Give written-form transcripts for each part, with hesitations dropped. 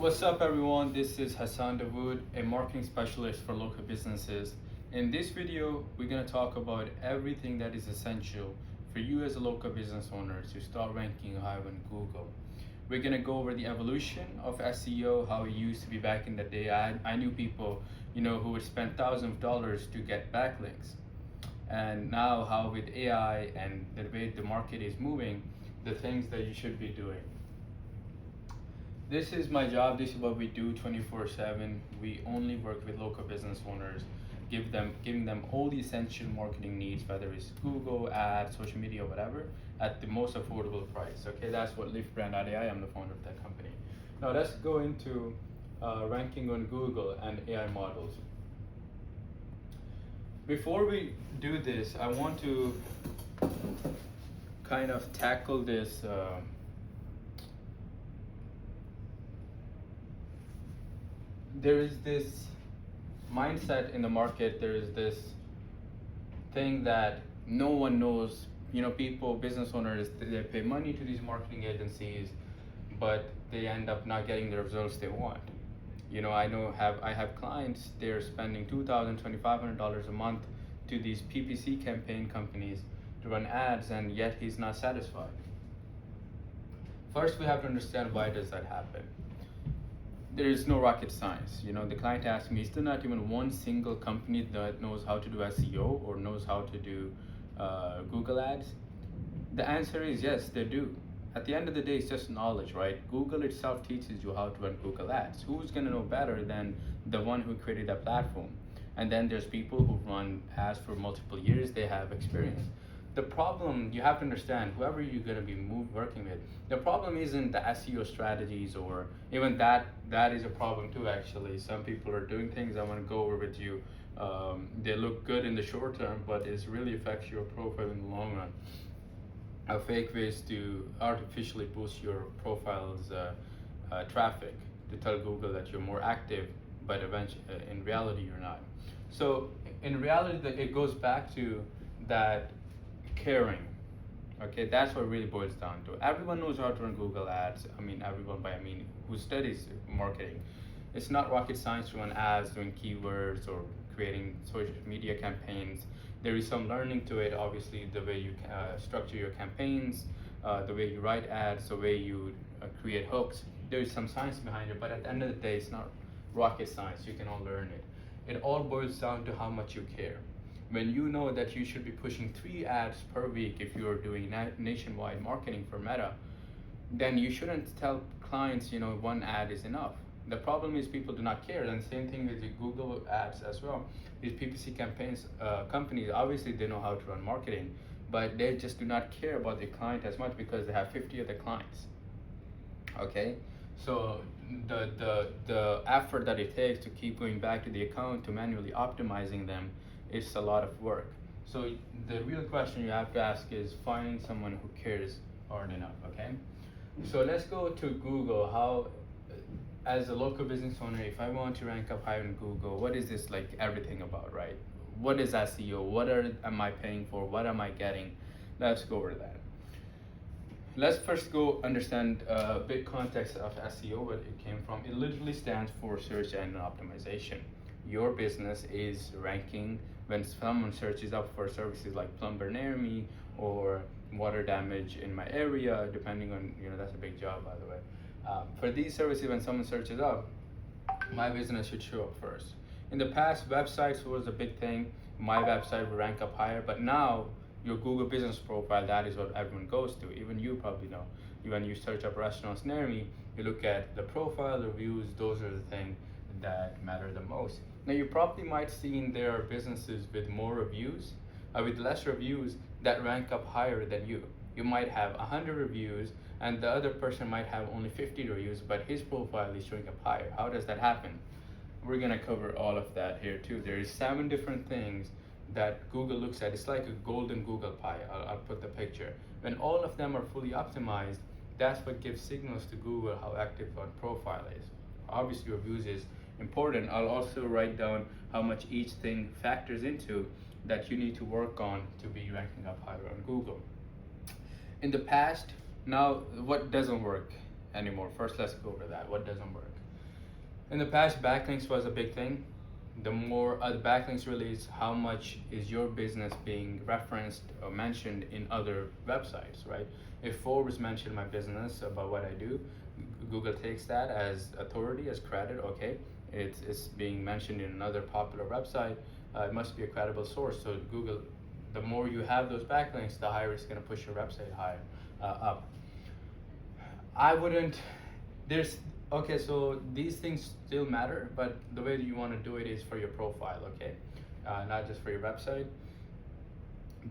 What's up, everyone? This is Hassan Dawood, a marketing specialist for local businesses. In this video, we're going to talk about everything that is essential for you as a local business owner to start ranking higher on Google. We're going to go over the evolution of SEO, how it used to be back in the day. I knew people, who would spend thousands of dollars to get backlinks. And now how with AI and the way the market is moving, the things that you should be doing. This is my job. This is what we do 24/7. We only work with local business owners, giving them all the essential marketing needs, whether it's Google, ads, social media, whatever, at the most affordable price. Okay, that's what LiftBrand.ai. I'm the founder of that company. Now let's go into ranking on Google and AI models. Before we do this, I want to kind of tackle this. There is this mindset in the market, there is this thing that no one knows. People, business owners, they pay money to these marketing agencies, but they end up not getting the results they want. I have clients, they're spending $2,000, $2,500 a month to these PPC campaign companies to run ads, and yet he's not satisfied. First, we have to understand why does that happen. There is no rocket science. The client asked me, is there not even one single company that knows how to do SEO or knows how to do Google ads? The answer is yes, they do. At the end of the day, it's just knowledge, right? Google itself teaches you how to run Google ads. Who's gonna know better than the one who created that platform? And then there's people who run ads for multiple years, they have experience. The problem, you have to understand, whoever you're going to be working with, the problem isn't the SEO strategies, or even that is a problem too, actually. Some people are doing things I want to go over with you. They look good in the short term, but it really affects your profile in the long run. Fake ways to artificially boost your profile's traffic to tell Google that you're more active, but eventually, in reality, you're not. So in reality, it goes back to that caring. Okay, that's what it really boils down to. Everyone knows how to run Google ads. Everyone by who studies marketing. It's not rocket science to run ads, doing keywords, or creating social media campaigns. There is some learning to it, obviously, the way you structure your campaigns, the way you write ads, the way you create hooks. There is some science behind it, but at the end of the day, it's not rocket science. You can all learn it. It all boils down to how much you care. When you know that you should be pushing 3 ads per week if you're doing nationwide marketing for Meta, then you shouldn't tell clients, 1 ad is enough. The problem is people do not care, and same thing with the Google ads as well. These PPC campaigns, companies, obviously they know how to run marketing, but they just do not care about the client as much because they have 50 other clients. Okay, so the effort that it takes to keep going back to the account to manually optimizing them, it's a lot of work. So the real question you have to ask is finding someone who cares hard enough. Okay, so let's go to Google. How, as a local business owner, if I want to rank up higher in Google, what is this like everything about, right? What is SEO? Am I paying for? What am I getting? Let's go over that. Let's first go understand a bit context of SEO, where it came from. It literally stands for search engine optimization. Your business is ranking when someone searches up for services like plumber near me or water damage in my area, depending on, that's a big job, by the way. For these services, when someone searches up, my business should show up first. In the past, websites was a big thing. My website would rank up higher, but now your Google business profile, that is what everyone goes to. Even you probably know. When you search up restaurants near me, you look at the profile, the reviews, those are the things that matter the most. Now you probably might see there are businesses with more reviews, with less reviews that rank up higher than you. You might have 100 reviews and the other person might have only 50 reviews, but his profile is showing up higher. How does that happen? We're gonna cover all of that here too. There is 7 different things that Google looks at. It's like a golden Google pie. I'll put the picture. When all of them are fully optimized, that's what gives signals to Google how active one profile is. Obviously reviews is important. I'll also write down how much each thing factors into that you need to work on to be ranking up higher on Google. In the past, now what doesn't work anymore? First, let's go over that. What doesn't work? In the past, backlinks was a big thing. The more the backlinks really is how much is your business being referenced or mentioned in other websites, right? If Forbes mentioned my business about what I do, Google takes that as authority, as credit. Okay, it's being mentioned in another popular website. It must be a credible source. So Google, the more you have those backlinks, the higher it's going to push your website higher up. I wouldn't. There's okay. So these things still matter, but the way that you want to do it is for your profile. Okay, not just for your website.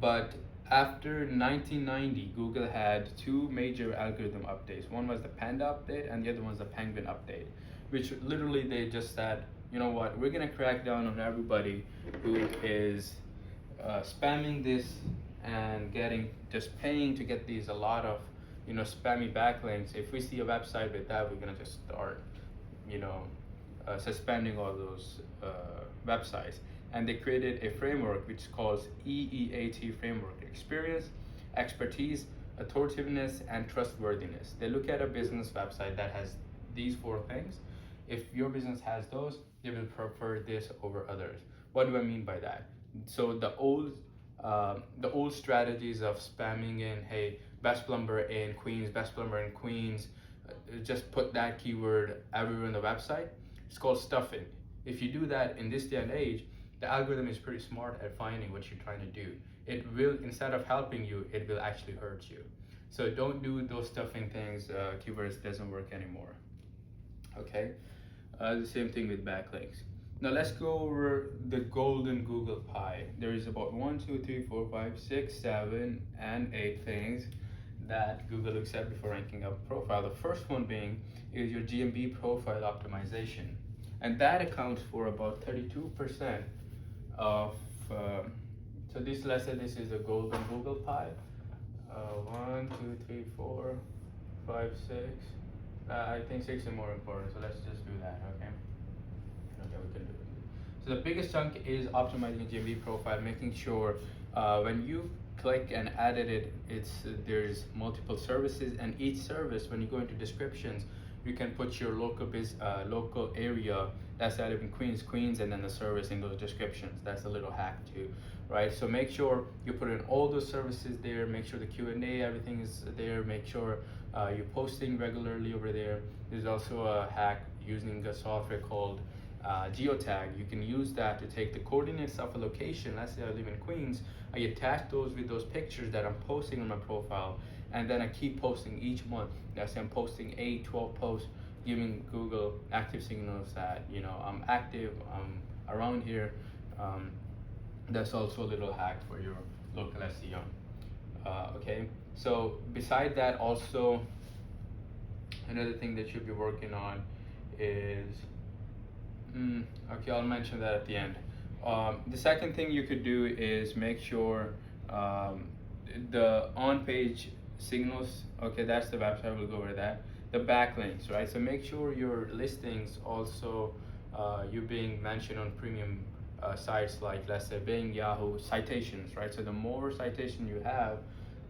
But after 1990, Google had two major algorithm updates. One was the Panda update, and the other one was the Penguin update, which literally they just said, you know what, we're gonna crack down on everybody who is spamming this and getting just paying to get these a lot of spammy backlinks. If we see a website with that, we're gonna just start you know suspending all those websites. And they created a framework which calls EEAT framework: experience, expertise, authoritiveness, and trustworthiness. They look at a business website that has these four things. If your business has those, they will prefer this over others. What do I mean by that? So the old strategies of spamming in, hey, best plumber in Queens, best plumber in Queens, just put that keyword everywhere on the website. It's called stuffing. If you do that in this day and age, the algorithm is pretty smart at finding what you're trying to do. It will, instead of helping you, it will actually hurt you. So don't do those stuffing things. Keywords doesn't work anymore. Okay. The same thing with backlinks. Now let's go over the golden Google pie. There is about 1, 2, 3, 4, 5, 6, 7, and 8 things that Google looks at before ranking up a profile. The first one being is your GMB profile optimization, and that accounts for about 32% of. So this, let's say this is a golden Google pie. 1, 2, 3, 4, 5, 6. I think 6 is more important, so let's just do that. Okay. Okay, we can do it. So the biggest chunk is optimizing GMB profile, making sure when you click and edit it, there's multiple services, and each service, when you go into descriptions, you can put your local area. That's I live in Queens, and then the service in those descriptions. That's a little hack too, right? So make sure you put in all those services there. Make sure the Q&A, everything is there. Make sure you're posting regularly over there. There's also a hack using a software called Geotag. You can use that to take the coordinates of a location. Let's say I live in Queens. I attach those with those pictures that I'm posting on my profile, and then I keep posting each month. Let's say I'm posting 8, 12 posts, giving Google active signals that I'm active, I'm around here. That's also a little hack for your local SEO. Okay, so beside that, also another thing that you'll be working on is okay, I'll mention that at the end. The second thing you could do is make sure the on-page signals. Okay, that's the website. We'll go over that. The backlinks, right? So make sure your listings also you're being mentioned on premium sites like, let's say, Bing, Yahoo, citations, right? So the more citation you have,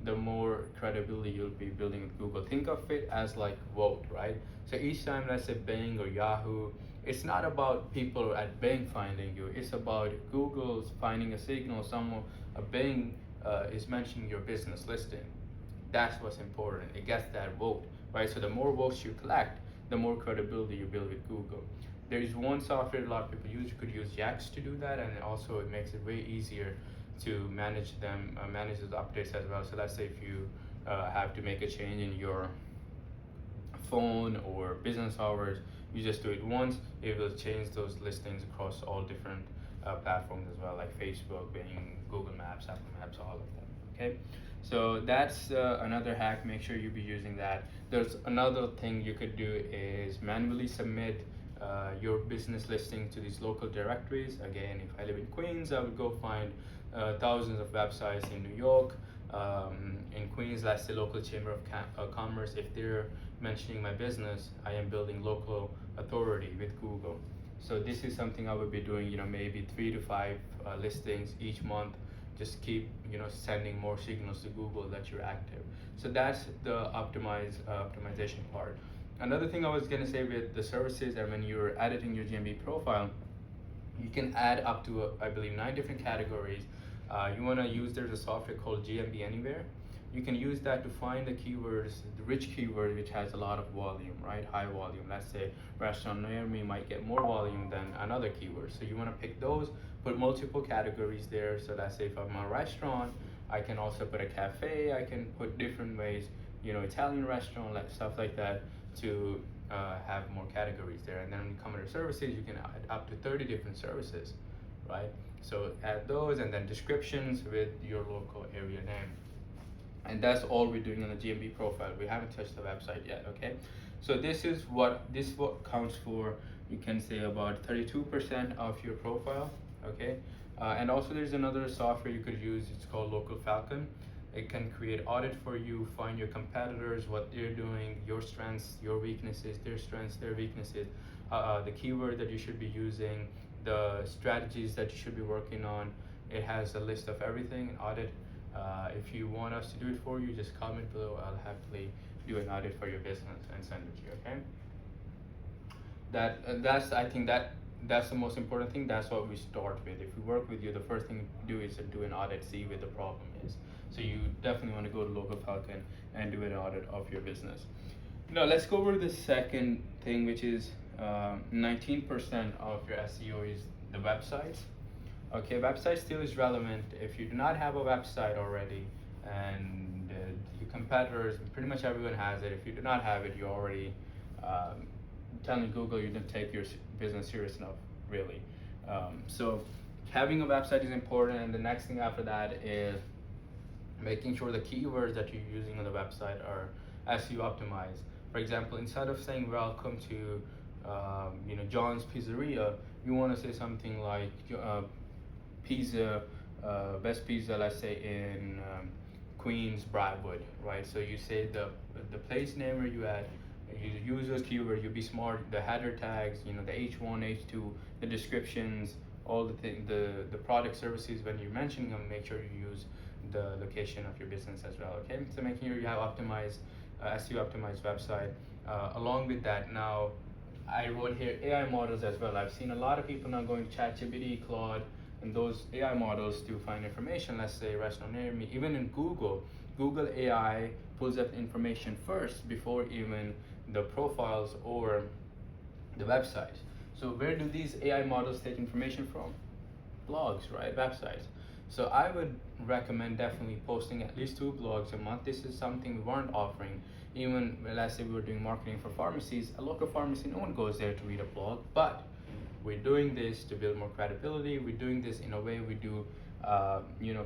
the more credibility you'll be building with Google. Think of it as like vote, right? So each time, let's say, Bing or Yahoo, it's not about people at Bing finding you. It's about Google's finding a signal. A Bing is mentioning your business listing. That's what's important. It gets that vote, right? So the more votes you collect, the more credibility you build with Google. There is one software a lot of people use. You could use Yax to do that, and also it makes it way easier to manage manage those updates as well. So let's say if you have to make a change in your phone or business hours, you just do it once. It will change those listings across all different platforms as well, like Facebook, Bing, Google Maps, Apple Maps, all of them. Okay, so that's another hack. Make sure you be using that. There's another thing you could do is manually submit your business listing to these local directories. Again, if I live in Queens, I would go find thousands of websites in New York. In Queens, that's the local chamber of commerce. If they're mentioning my business, I am building local authority with Google. So this is something I would be doing, maybe 3 to 5 listings each month. Just keep, sending more signals to Google that you're active. So that's the optimization part. Another thing I was gonna say with the services, and when you're editing your GMB profile, you can add up to I believe 9 different categories. You want to use, there's a software called GMB Anywhere. You can use that to find the keywords, the rich keyword which has a lot of volume, right? High volume. Let's say restaurant near me might get more volume than another keyword. So you want to pick those, put multiple categories there. So let's say if I'm a restaurant, I can also put a cafe. I can put different ways, Italian restaurant, like stuff like that, to have more categories there. And then when you come under services, you can add up to 30 different services, right? So add those, and then descriptions with your local area name. And that's all we're doing on the GMB profile. We haven't touched the website yet, okay? So this what counts for, you can say, about 32% of your profile, okay? And also there's another software you could use, it's called Local Falcon. It can create audit for you, find your competitors, what they're doing, your strengths, your weaknesses, their strengths, their weaknesses, the keyword that you should be using, the strategies that you should be working on. It has a list of everything, an audit. If you want us to do it for you, just comment below. I'll happily do an audit for your business and send it to you, okay? I think that's the most important thing. That's what we start with. If we work with you, the first thing we do is to do an audit, see where the problem is. So you definitely want to go to Local Falcon and do an audit of your business. Now let's go over the second thing, which is 19% of your SEO is the websites. Okay, website still is relevant. If you do not have a website already, and your competitors, pretty much everyone has it. If you do not have it, you're already telling Google you didn't take your business serious enough, really. So having a website is important, and the next thing after that is making sure the keywords that you're using on the website are SEO optimized. For example, instead of saying welcome to John's Pizzeria, you want to say something like pizza, best pizza, let's say in Queens, Brentwood, right? So you say the place name where you at, you use those keywords, you be smart, the header tags, the H1, H2, the descriptions, all the product services, when you're mentioning them, make sure you use the location of your business as well, okay? So making sure you have optimized, SEO optimized website. Along with that, now, I wrote here AI models as well. I've seen a lot of people now going to ChatGPT, Claude, and those AI models to find information. Let's say restaurant near me. Even in Google AI pulls up information first before even the profiles or the website. So where do these AI models take information from? Blogs, right? Websites. So I would recommend definitely posting at least 2 blogs a month. This is something we weren't offering. Even let's say we were doing marketing for pharmacies, a local pharmacy, no one goes there to read a blog, but we're doing this to build more credibility. We're doing this in a way we do,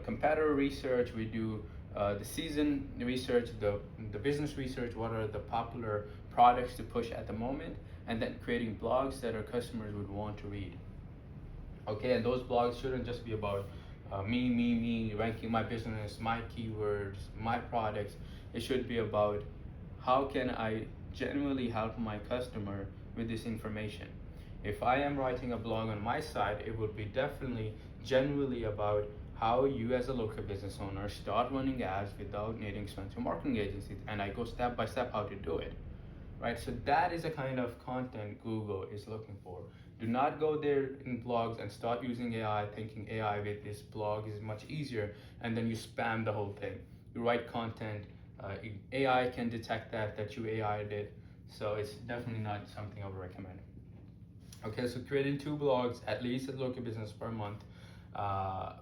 competitor research. We do the season research, the business research. What are the popular products to push at the moment, and then creating blogs that our customers would want to read. Okay, and those blogs shouldn't just be about me, ranking my business, my keywords, my products. It should be about how can I genuinely help my customer with this information. If I am writing a blog on my side, it would be definitely genuinely about how you as a local business owner start running ads without needing expensive marketing agencies, and I go step by step how to do it, right? So that is the kind of content Google is looking for. Do not go there in blogs and start using AI, thinking AI with this blog is much easier, and then you spam the whole thing. You write content, AI can detect that you AI'd it, so it's definitely not something I would recommend. Okay, so creating 2 blogs, at least a local business per month.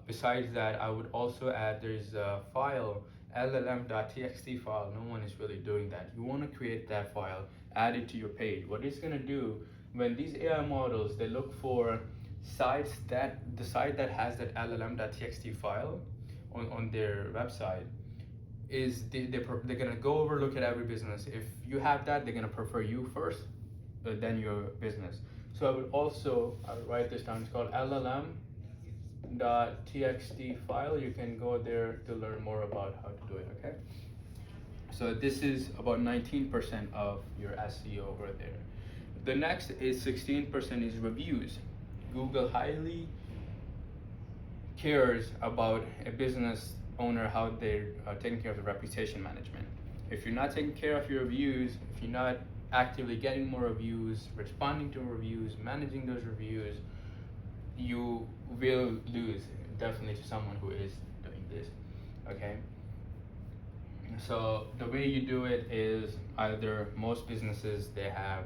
Besides that, I would also add, there's a file, llm.txt file. No one is really doing that. You want to create that file, add it to your page. What it's going to do, when these AI models, they look for the site that has that llm.txt file on their website, is they're going to go over, look at every business. If you have that, they're going to prefer you first, than your business. So I would also write this down. It's called llm.txt file. You can go there to learn more about how to do it, okay? So this is about 19% of your SEO over there. The next is 16% is reviews. Google highly cares about a business owner, how they're taking care of the reputation management. If you're not taking care of your reviews, if you're not actively getting more reviews, responding to reviews, managing those reviews, you will lose definitely to someone who is doing this. Okay. So the way you do it is either most businesses they have.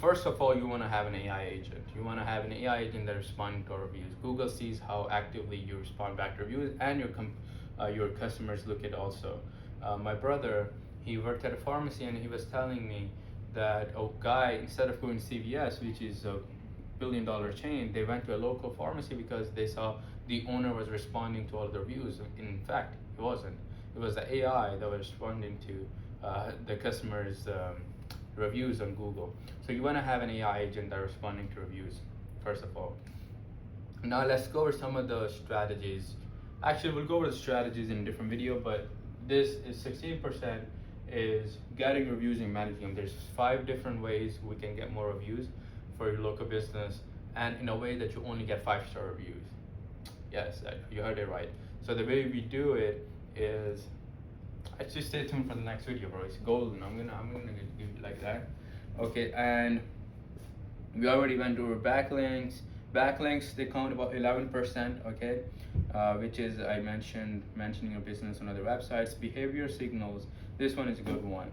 First of all, you want to have an AI agent. You want to have an AI agent that responds to reviews. Google sees how actively you respond back to reviews, and your customers look at also. My brother, he worked at a pharmacy, and he was telling me that a guy, instead of going to CVS, which is a billion-dollar chain, they went to a local pharmacy because they saw the owner was responding to all the reviews. In fact, it wasn't. It was the AI that was responding to the customers' reviews on Google. So you want to have an AI agent that's responding to reviews, first of all. Now let's go over some of the strategies. Actually, we'll go over the strategies in a different video, but this is 16% is getting reviews and managing them. There's 5 different ways we can get more reviews for your local business, and in a way that you only get 5-star reviews. Yes, you heard it right. So the way we do it is, actually stay tuned for the next video, bro. It's golden. I'm gonna do it like that. Okay, and we already went over backlinks. Backlinks, they count about 11%. Okay, which is I mentioning your business on other websites. Behavior signals. This one is a good one.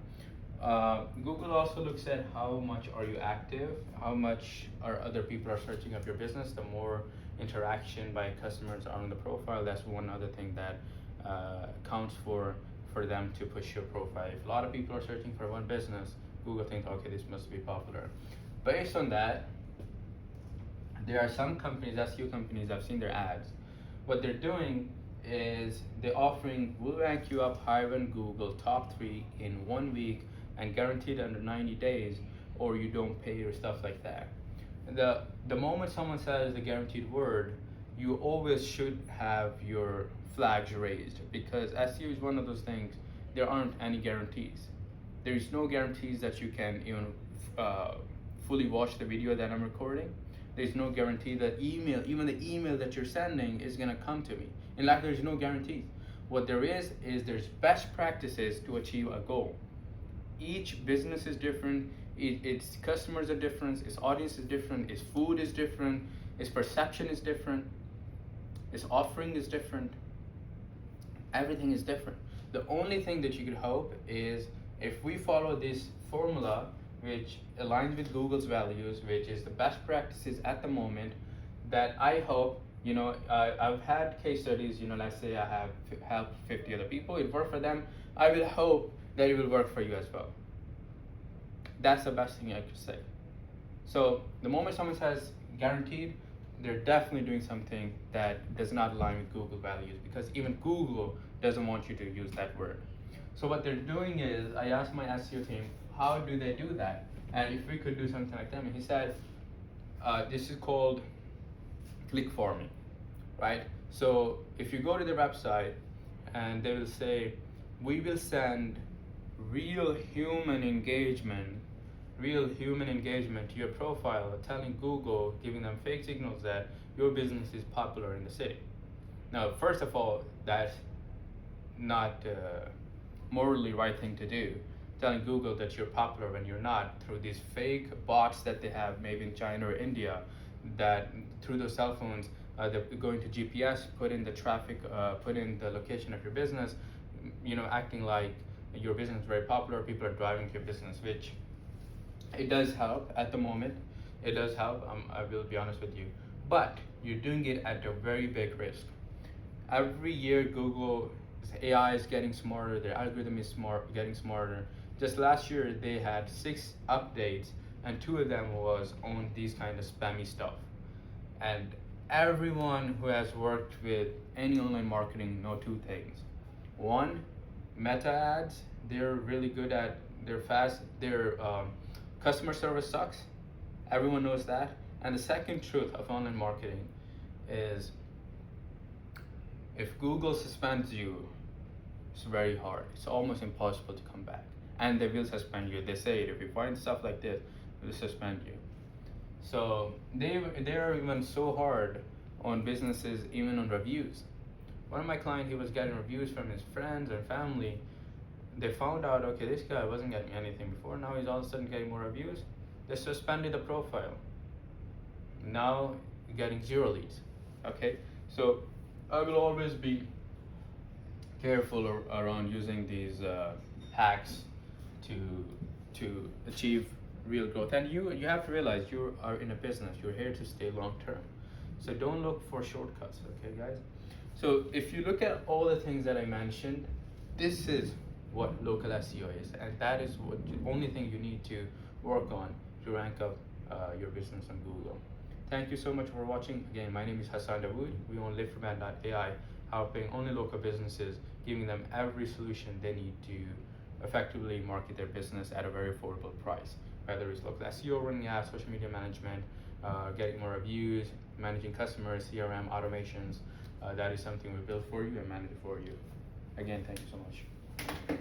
Google also looks at how much are you active, how much are other people are searching up your business. The more interaction by customers are on the profile, that's one other thing that counts for them to push your profile. If a lot of people are searching for one business, Google thinks, okay, this must be popular. Based on that, there are some companies, SEO companies, I've seen their ads. What they're doing is they're offering, we'll rank you up higher than Google, top 3 in 1 week and guaranteed under 90 days, or you don't pay or stuff like that. And the moment someone says the guaranteed word, you always should have your flags raised, because SEO is one of those things, there aren't any guarantees. There is no guarantees that you can even fully watch the video that I'm recording. There's no guarantee that even the email that you're sending is gonna come to me. In fact, there's no guarantees. What there is there's best practices to achieve a goal. Each business is different, its customers are different, its audience is different, its food is different, its perception is different, its offering is different. Everything is different. The only thing that you could hope is if we follow this formula, which aligns with Google's values, which is the best practices at the moment, that I hope, I've had case studies, let's say I have helped 50 other people, it worked for them, I will hope that it will work for you as well. That's the best thing I could say. So the moment someone says guaranteed, they're definitely doing something that does not align with Google values, because even Google doesn't want you to use that word. So what they're doing is, I asked my SEO team, how do they do that? And if we could do something like them, and he said, this is called click farming, right? So if you go to their website and they will say, we will send real human engagement to your profile, telling Google, giving them fake signals that your business is popular in the city. Now, first of all, that's not morally right thing to do, telling Google that you're popular when you're not, through these fake bots that they have maybe in China or India, that through those cell phones, they're going to GPS, put in the traffic, put in the location of your business, acting like your business is very popular, people are driving to your business, which it does help at the moment. It does help, I will be honest with you. But you're doing it at a very big risk. Every year, Google's AI is getting smarter, their algorithm is getting smarter. Just last year, they had 6 updates, and 2 of them was on these kind of spammy stuff. And everyone who has worked with any online marketing know 2 things. One, meta ads, they're really good at, they're fast, their customer service sucks. Everyone knows that. And the second truth of online marketing is, if Google suspends you, it's very hard. It's almost impossible to come back. And they will suspend you. They say it. If you find stuff like this, they'll suspend you. So they're even so hard on businesses, even on reviews. One of my clients, he was getting reviews from his friends and family They found out, okay, this guy wasn't getting anything before, now he's all of a sudden getting more reviews. They suspended the profile. Now you're getting 0 leads. Okay, so I will always be careful around using these hacks to achieve real growth. And you have to realize you are in a business. You're here to stay long term. So don't look for shortcuts. Okay, guys. So if you look at all the things that I mentioned, this is what local SEO is, and that is what the only thing you need to work on to rank up your business on Google. Thank you so much for watching. Again, my name is Hassan Dawood. We own LiveForMan.ai, helping only local businesses, giving them every solution they need to effectively market their business at a very affordable price. Whether it's local SEO, running ads, social media management, getting more reviews, managing customers, CRM, automations, that is something we built for you and manage for you. Again, thank you so much.